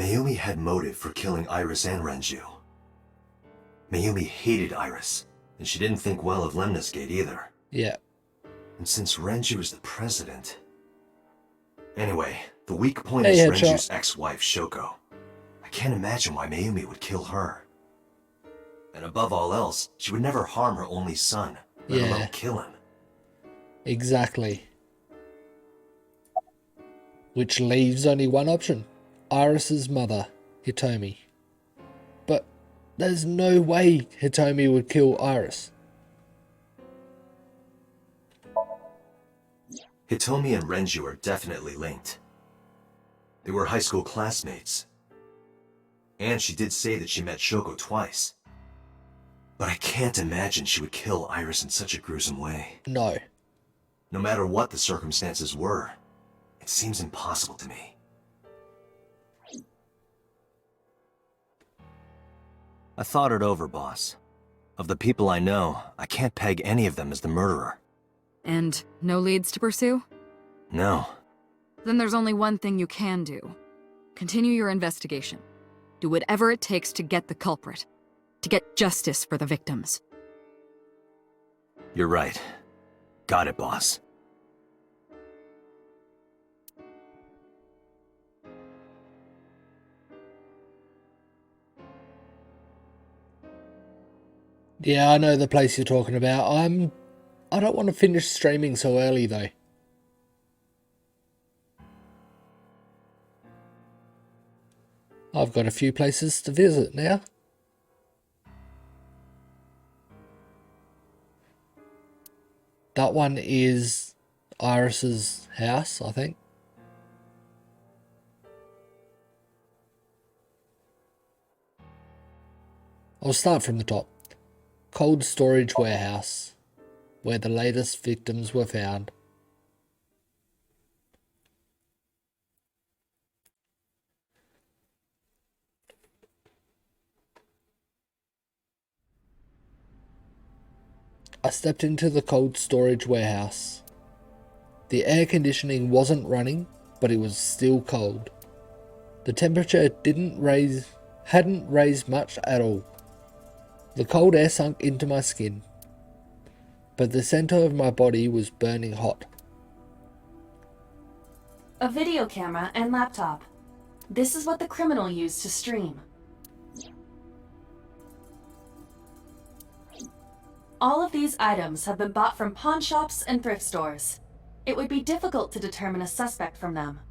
Mayumi had motive for killing Iris and Renju. Mayumi hated Iris, and she didn't think well of Lemnis Gate either. Yeah. And since Renju is the president... Anyway, the weak point is Renju's ex-wife, Shoko. I can't imagine why Mayumi would kill her. And above all else, she would never harm her only son, let alone kill him. Exactly. Which leaves only one option. Iris's mother, Hitomi. But there's no way Hitomi would kill Iris. Hitomi and Renju are definitely linked. They were high school classmates. And she did say that she met Shoko twice. But I can't imagine she would kill Iris in such a gruesome way. No. No matter what the circumstances were, it seems impossible to me. I thought it over, boss. Of the people I know, I can't peg any of them as the murderer. And no leads to pursue? No. Then there's only one thing you can do. Continue your investigation. Do whatever it takes to get the culprit. To get justice for the victims. You're right. Got it, boss. Yeah, I know the place you're talking about. I don't want to finish streaming so early though. I've got a few places to visit now. That one is Iris's house, I think. I'll start from the top. Cold storage warehouse, where the latest victims were found. I stepped into the cold storage warehouse. The air conditioning wasn't running, but it was still cold. The temperature hadn't raised much at all. The cold air sunk into my skin, but the center of my body was burning hot. A video camera and laptop. This is what the criminal used to stream. All of these items have been bought from pawn shops and thrift stores. It would be difficult to determine a suspect from them.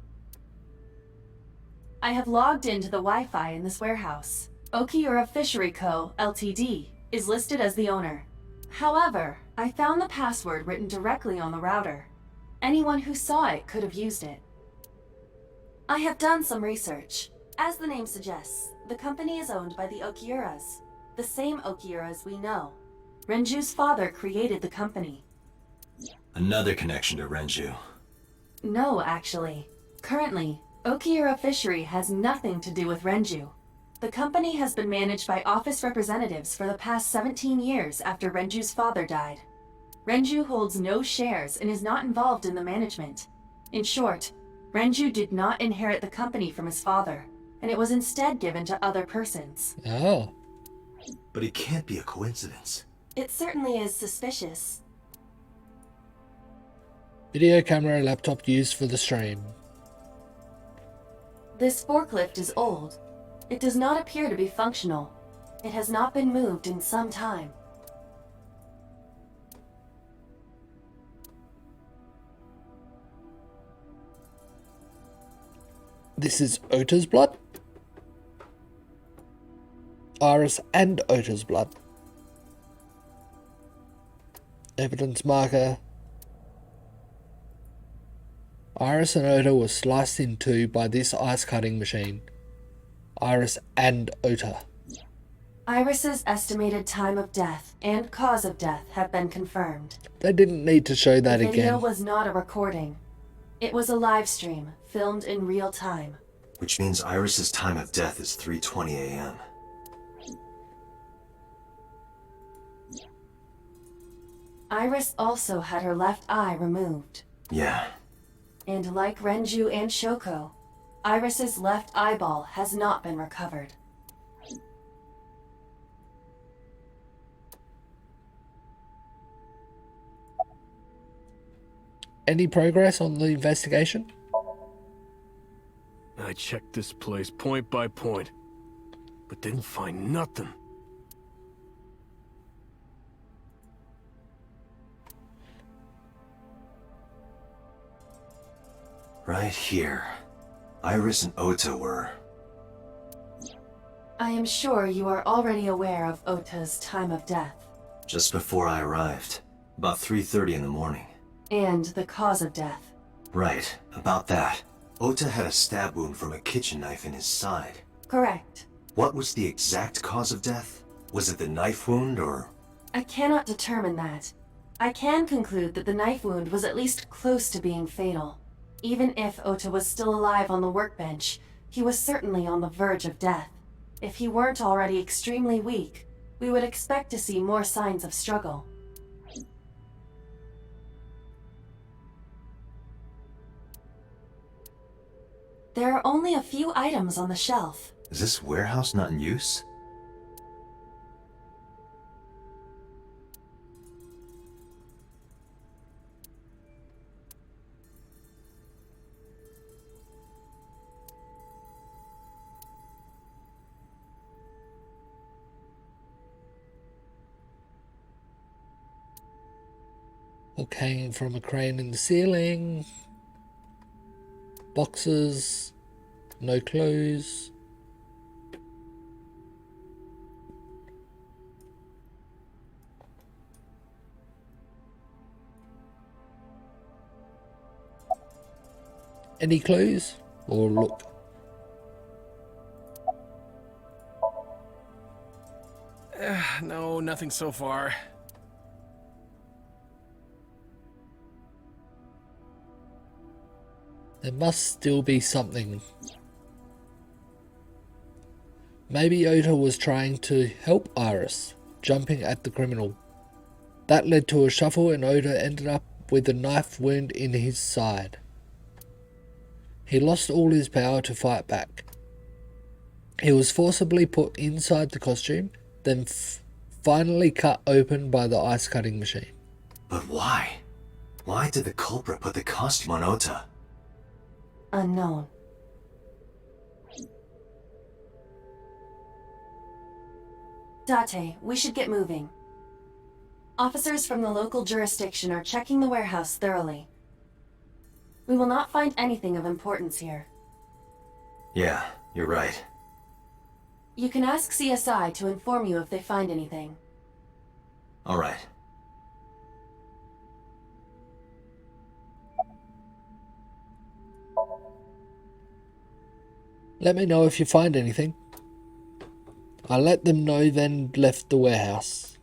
I have logged into the Wi-Fi in this warehouse. Okiura Fishery Co., Ltd. is listed as the owner. However, I found the password written directly on the router. Anyone who saw it could have used it. I have done some research. As the name suggests, the company is owned by the Okiuras, the same Okiuras we know. Renju's father created the company. Another connection to Renju. No, actually. Currently, Okiura Fishery has nothing to do with Renju. The company has been managed by office representatives for the past 17 years after Renju's father died. Renju holds no shares and is not involved in the management. In short, Renju did not inherit the company from his father, and it was instead given to other persons. Oh. But it can't be a coincidence. It certainly is suspicious. Video camera laptop used for the stream. This forklift is old. It does not appear to be functional. It has not been moved in some time. This is Ota's blood? Iris and Ota's blood. Evidence marker. Iris and Ota were sliced in two by this ice cutting machine. Iris and Ota. Iris's estimated time of death and cause of death have been confirmed. They didn't need to show that the video again. was not a recording. It was a live stream, filmed in real time. Which means Iris's time of death is 3:20 a.m. Iris also had her left eye removed. Yeah. And like Renju and Shoko, Iris's left eyeball has not been recovered. Any progress on the investigation? I checked this place point by point, but didn't find nothing. Right here. Iris and Ota were... I am sure you are already aware of Ota's time of death. Just before I arrived. About 3:30 in the morning. And the cause of death. Right, about that. Ota had a stab wound from a kitchen knife in his side. Correct. What was the exact cause of death? Was it the knife wound, or...? I cannot determine that. I can conclude that the knife wound was at least close to being fatal. Even if Ota was still alive on the workbench, he was certainly on the verge of death. If he weren't already extremely weak, we would expect to see more signs of struggle. There are only a few items on the shelf. Is this warehouse not in use? Hook hanging from a crane in the ceiling. Boxes. No clues. Any clues? Or look? No, nothing so far. There must still be something. Maybe Ota was trying to help Iris, jumping at the criminal. That led to a shuffle and Ota ended up with a knife wound in his side. He lost all his power to fight back. He was forcibly put inside the costume, then finally cut open by the ice cutting machine. But why? Why did the culprit put the costume on Ota? Unknown. Date, we should get moving. Officers from the local jurisdiction are checking the warehouse thoroughly. We will not find anything of importance here. Yeah, you're right. You can ask CSI to inform you if they find anything. All right. Let me know if you find anything. I let them know, then left the warehouse.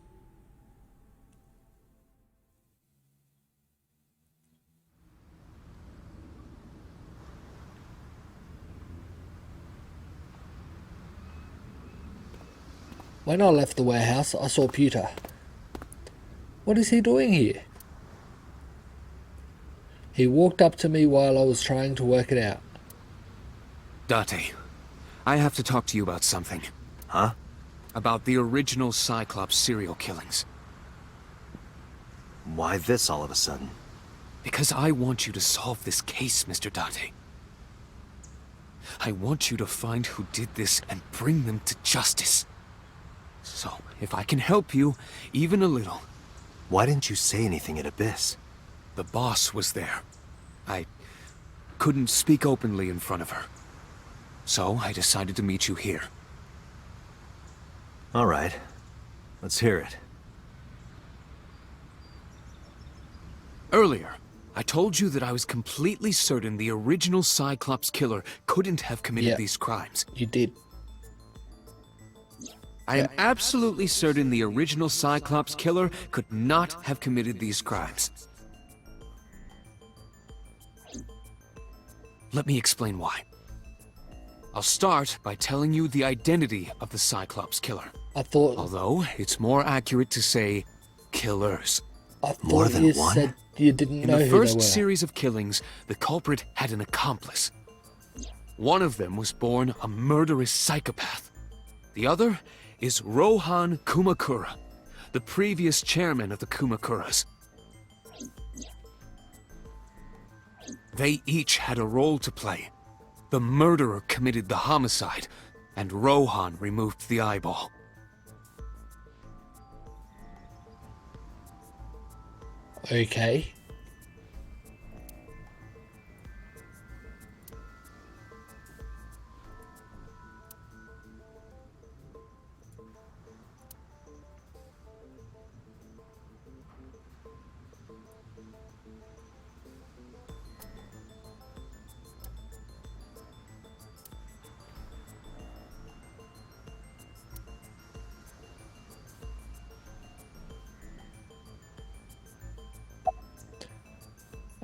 When I left the warehouse, I saw Pewter. What is he doing here? He walked up to me while I was trying to work it out. Date, I have to talk to you about something. Huh? About the original Cyclops serial killings. Why this all of a sudden? Because I want you to solve this case, Mr. Date. I want you to find who did this and bring them to justice. So, if I can help you, even a little... Why didn't you say anything at Abyss? The boss was there. I couldn't speak openly in front of her. So, I decided to meet you here. All right. Let's hear it. Earlier, I told you that I was completely certain the original Cyclops killer couldn't have committed these crimes. You did. I am absolutely certain the original Cyclops killer could not have committed these crimes. Let me explain why. I'll start by telling you the identity of the Cyclops killer. Although, it's more accurate to say, killers. I thought you said you didn't know who they were. In the first series of killings, the culprit had an accomplice. One of them was born a murderous psychopath. The other is Rohan Kumakura, the previous chairman of the Kumakuras. They each had a role to play. The murderer committed the homicide, and Rohan removed the eyeball. Okay.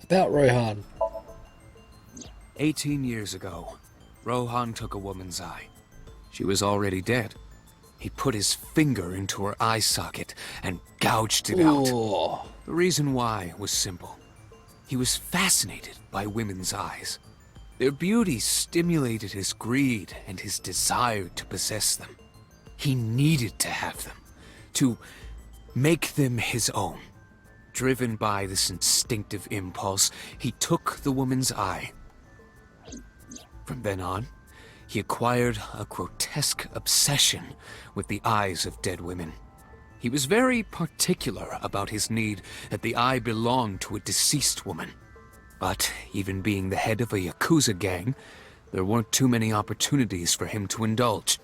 About Rohan. 18 years ago, Rohan took a woman's eye. She was already dead. He put his finger into her eye socket and gouged it out. Ooh. The reason why was simple. He was fascinated by women's eyes. Their beauty stimulated his greed and his desire to possess them. He needed to have them, to make them his own. Driven by this instinctive impulse, he took the woman's eye. From then on, he acquired a grotesque obsession with the eyes of dead women. He was very particular about his need that the eye belonged to a deceased woman. But even being the head of a Yakuza gang, there weren't too many opportunities for him to indulge.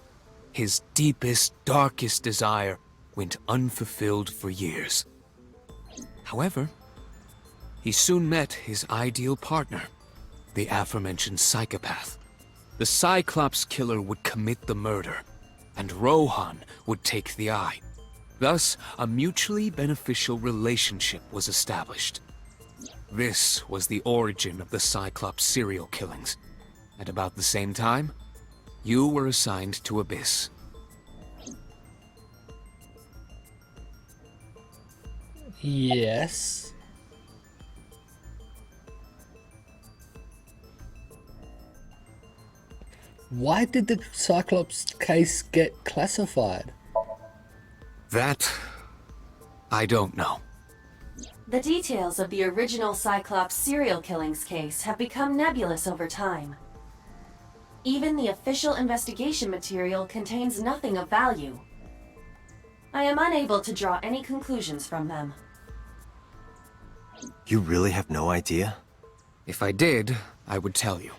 His deepest, darkest desire went unfulfilled for years. However, he soon met his ideal partner, the aforementioned psychopath. The Cyclops killer would commit the murder, and Rohan would take the eye. Thus, a mutually beneficial relationship was established. This was the origin of the Cyclops serial killings. At about the same time, you were assigned to Abyss. Yes. Why did the Cyclops case get classified? That, I don't know. The details of the original Cyclops serial killings case have become nebulous over time. Even the official investigation material contains nothing of value. I am unable to draw any conclusions from them. You really have no idea? If I did, I would tell you.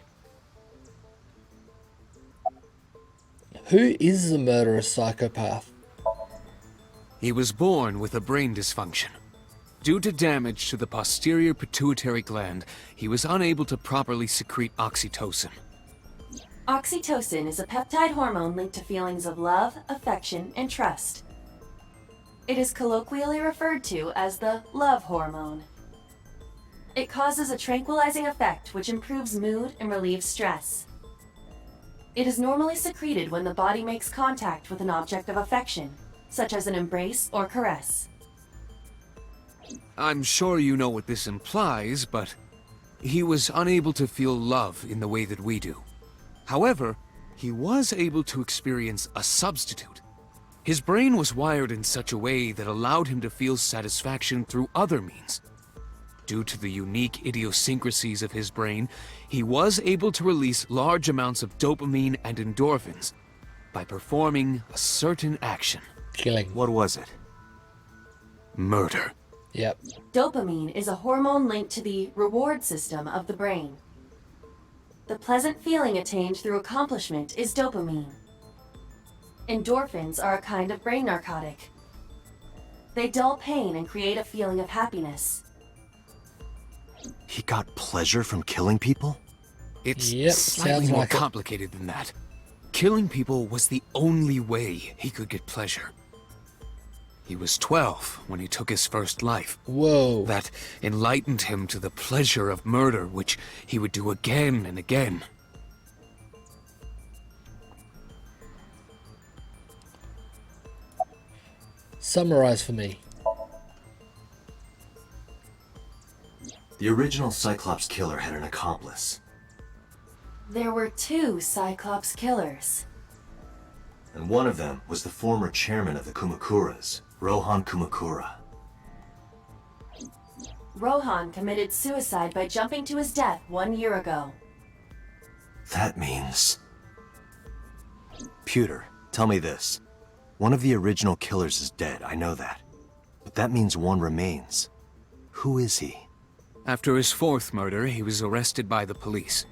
Who is the murderous psychopath? He was born with a brain dysfunction. Due to damage to the posterior pituitary gland, he was unable to properly secrete oxytocin. Oxytocin is a peptide hormone linked to feelings of love, affection, and trust. It is colloquially referred to as the love hormone. It causes a tranquilizing effect which improves mood and relieves stress. It is normally secreted when the body makes contact with an object of affection, such as an embrace or caress. I'm sure you know what this implies, but he was unable to feel love in the way that we do. However, he was able to experience a substitute. His brain was wired in such a way that allowed him to feel satisfaction through other means. Due to the unique idiosyncrasies of his brain, he was able to release large amounts of dopamine and endorphins by performing a certain action. Killing. What was it? Murder. Yep. Dopamine is a hormone linked to the reward system of the brain. The pleasant feeling attained through accomplishment is dopamine. Endorphins are a kind of brain narcotic. They dull pain and create a feeling of happiness. He got pleasure from killing people? It's Yep, slightly sounds more like it. complicated than that. Killing people was the only way he could get pleasure. He was 12 when he took his first life. Whoa. That enlightened him to the pleasure of murder, which he would do again and again. Summarize for me. The original Cyclops killer had an accomplice. There were 2 Cyclops killers. And one of them was the former chairman of the Kumakuras, Rohan Kumakura. Rohan committed suicide by jumping to his death 1 year ago. That means... Pewter, tell me this. One of the original killers is dead, I know that. But that means one remains. Who is he? After his 4th murder, he was arrested by the police.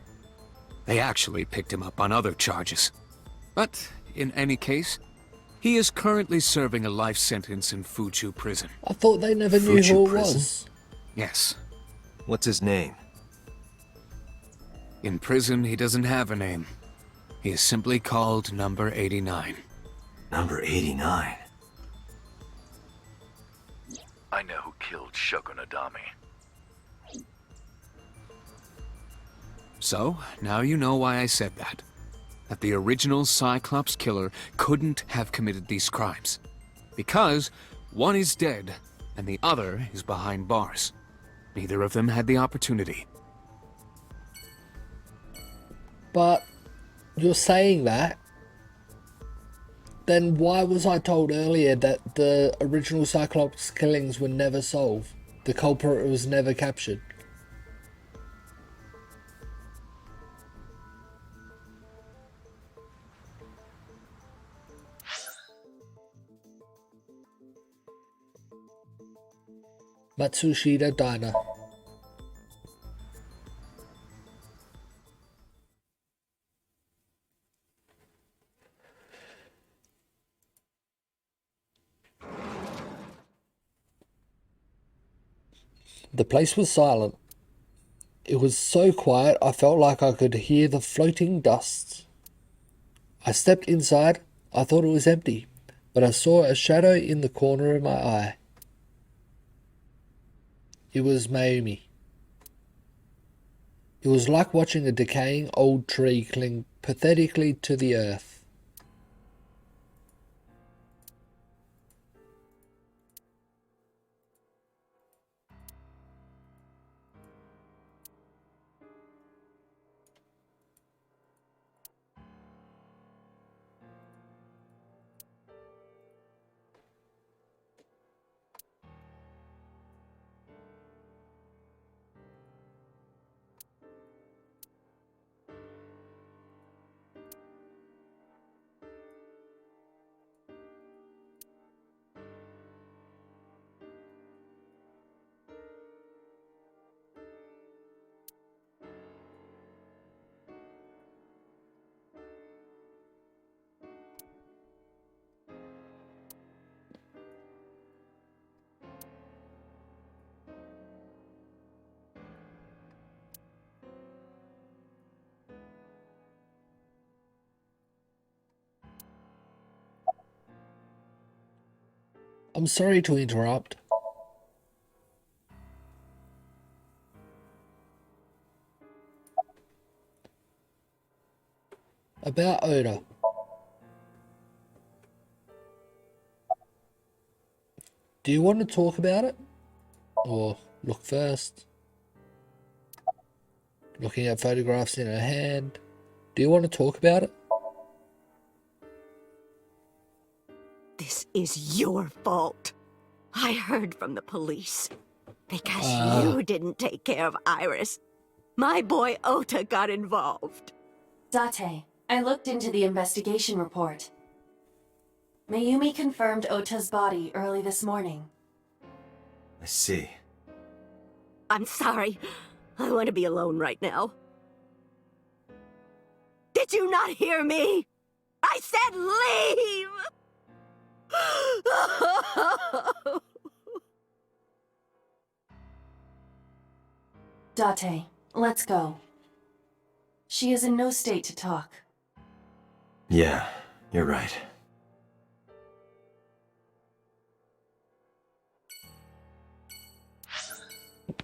They actually picked him up on other charges. But, in any case, he is currently serving a life sentence in Fuchu prison. I thought they never knew Fuchu who it prison? was. Yes. What's his name? In prison, he doesn't have a name. He is simply called Number 89. Number 89. I know who killed Shogun Adami. So, now you know why I said that. That the original Cyclops killer couldn't have committed these crimes. Because one is dead, and the other is behind bars. Neither of them had the opportunity. But you're saying that, then why was I told earlier that the original Cyclops killings were never solved? The culprit was never captured. Matsushita Diner. The place was silent. It was so quiet I felt like I could hear the floating dust. I stepped inside. I thought it was empty, but I saw a shadow in the corner of my eye. It was Mayumi. It was like watching a decaying old tree cling pathetically to the earth. I'm sorry to interrupt. About Oda. Do you want to talk about it? Or look first? Looking at photographs in her hand. Do you want to talk about it? This is your fault. I heard from the police. Because you didn't take care of Iris. My boy Ota got involved. Date, I looked into the investigation report. Mayumi confirmed Ota's body early this morning. I see. I'm sorry. I want to be alone right now. Did you not hear me? I said leave! Date, let's go. She is in no state to talk. Yeah, you're right.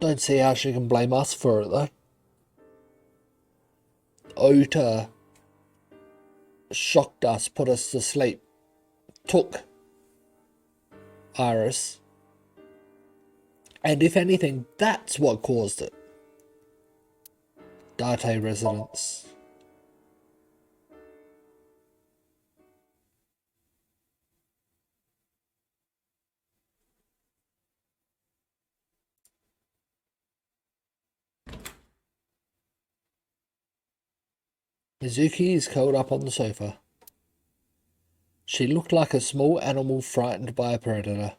Don't see how she can blame us for it though. Ota shocked us, put us to sleep, took Iris, and if anything, that's what caused it. Date residence. Mizuki is curled up on the sofa. She looked like a small animal frightened by a predator.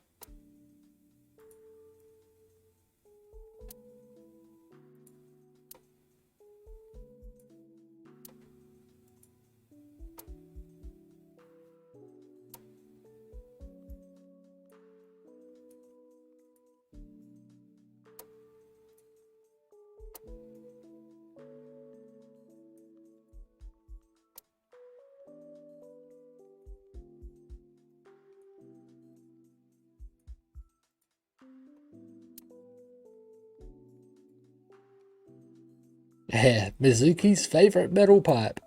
Yeah, Mizuki's favourite metal pipe.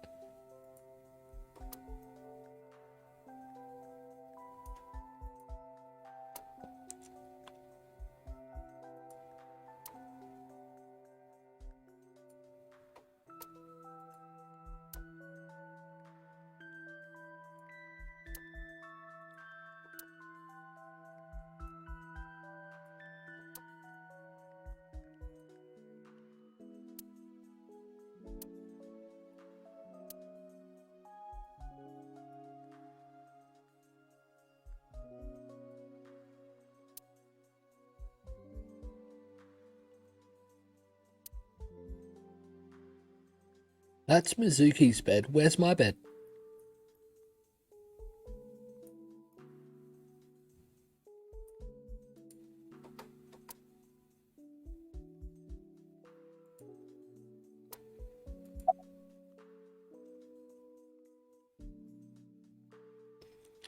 That's Mizuki's bed. Where's my bed?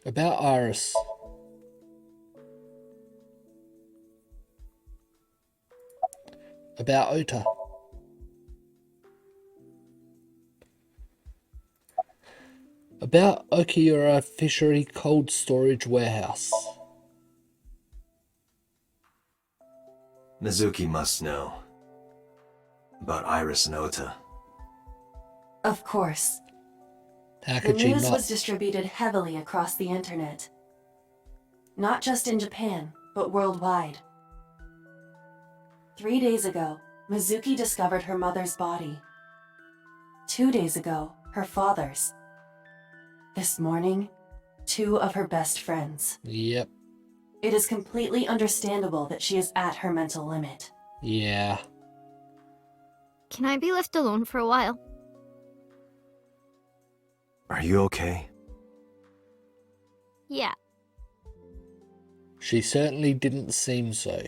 About Iris. About Ota. About Okiura Fishery Cold Storage Warehouse. Mizuki must know. About Iris and Ota. Of course. How The could she news not? was distributed heavily across the internet. Not just in Japan, but worldwide. 3 days ago, Mizuki discovered her mother's body. 2 days ago, her father's. This morning, 2 of her best friends. Yep. It is completely understandable that she is at her mental limit. Yeah. Can I be left alone for a while? Are you okay? Yeah. She certainly didn't seem so.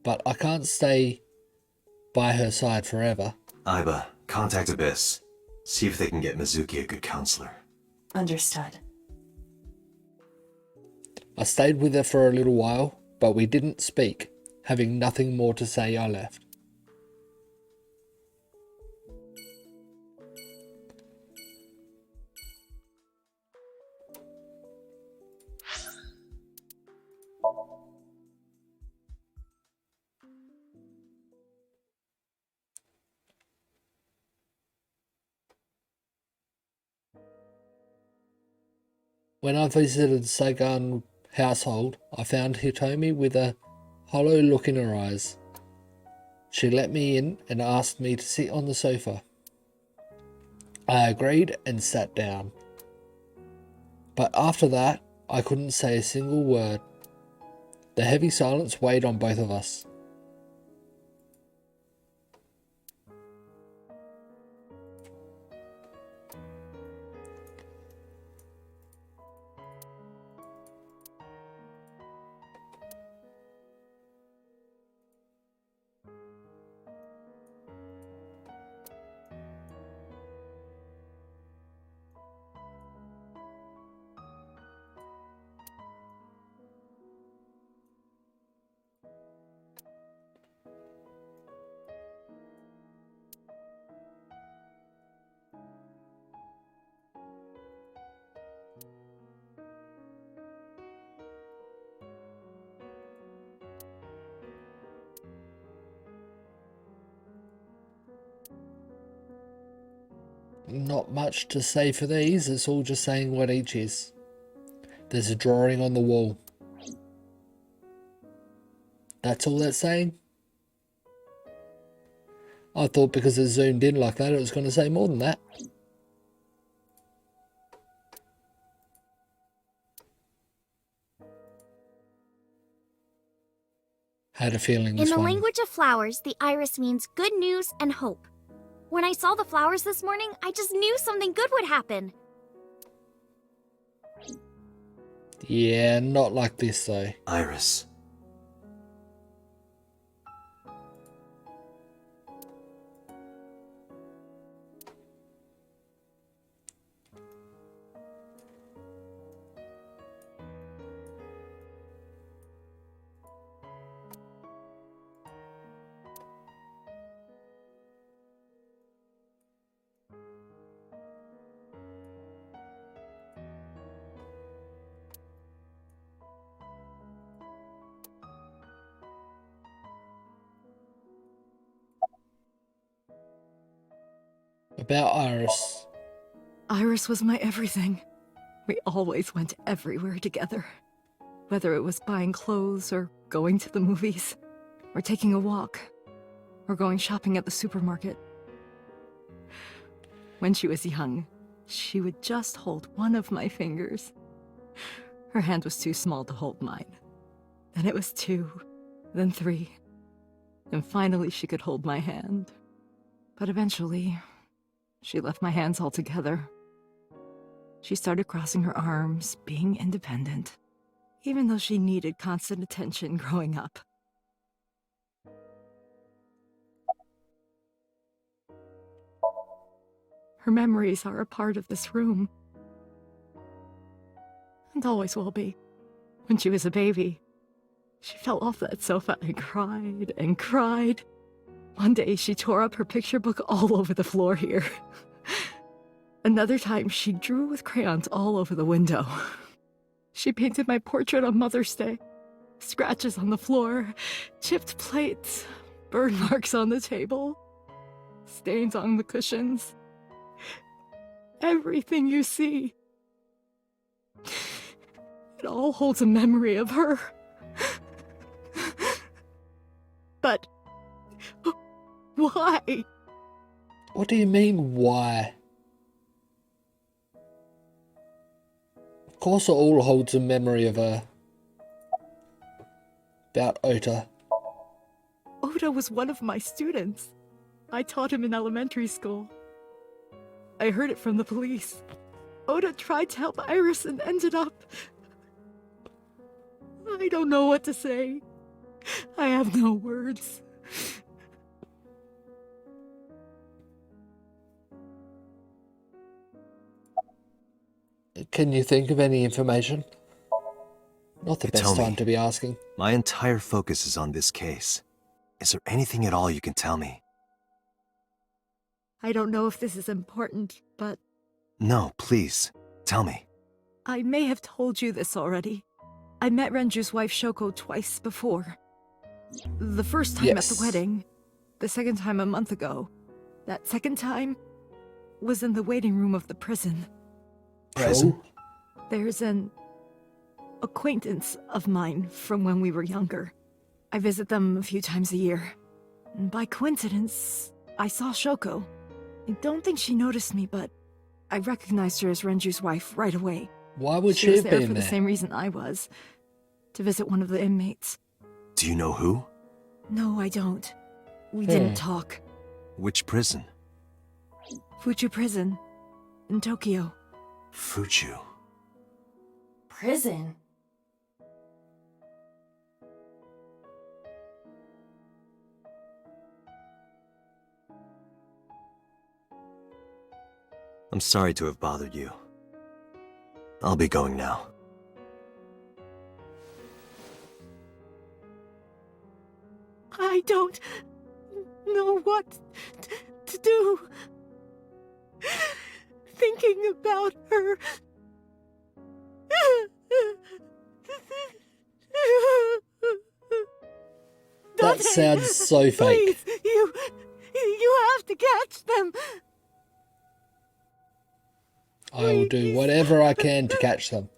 But I can't stay by her side forever. Aiba, contact Abyss. See if they can get Mizuki a good counselor. Understood. I stayed with her for a little while, but we didn't speak. Having nothing more to say, I left. When I visited Sagan household, I found Hitomi with a hollow look in her eyes. She let me in and asked me to sit on the sofa. I agreed and sat down. But after that, I couldn't say a single word. The heavy silence weighed on both of us. Not much to say for these, it's all just saying what each is. There's a drawing on the wall. That's all that's saying? I thought because it zoomed in like that, it was going to say more than that. Had a feeling this In the one... language of flowers, the iris means good news and hope. When I saw the flowers this morning, I just knew something good would happen. Yeah, not like this though. Iris. About Iris. Iris was my everything. We always went everywhere together. Whether it was buying clothes, or going to the movies, or taking a walk, or going shopping at the supermarket. When she was young, she would just hold one of my fingers. Her hand was too small to hold mine. Then it was 2, then 3. And finally she could hold my hand. But eventually, she left my hands altogether. She started crossing her arms, being independent, even though she needed constant attention growing up. Her memories are a part of this room. And always will be. When she was a baby, she fell off that sofa and cried and cried. One day she tore up her picture book all over the floor here. Another time she drew with crayons all over the window. She painted my portrait on Mother's Day. Scratches on the floor, chipped plates, burn marks on the table, stains on the cushions. Everything you see. It all holds a memory of her. But why? What do you mean, why? Of course it all holds a memory of her. About Ota. Ota was one of my students. I taught him in elementary school. I heard it from the police. Ota tried to help Iris and ended up... I don't know what to say. I have no words. Can you think of any information? Not the Hey, best tell time me. to be asking. My entire focus is on this case. Is there anything at all you can tell me? I don't know if this is important, but No, please. Tell me. I may have told you this already. I met Renju's wife Shoko twice before. The first time at the Yes. wedding, the second time a month ago. That second time was in the waiting room of the prison. Prison? There's an acquaintance of mine from when we were younger. I visit them a few times a year. And by coincidence, I saw Shoko. I don't think she noticed me, but I recognized her as Renju's wife right away. Why would she was have there been for the there? same reason I was, to visit one of the inmates. Do you know who? No, I don't. We didn't talk. Which prison? Fuchu Prison, in Tokyo. Fuchu. Prison? I'm sorry to have bothered you. I'll be going now. I don't know what to do. Thinking about her. That Dante, sounds so fake. Please, you have to catch them. I will do whatever I can to catch them.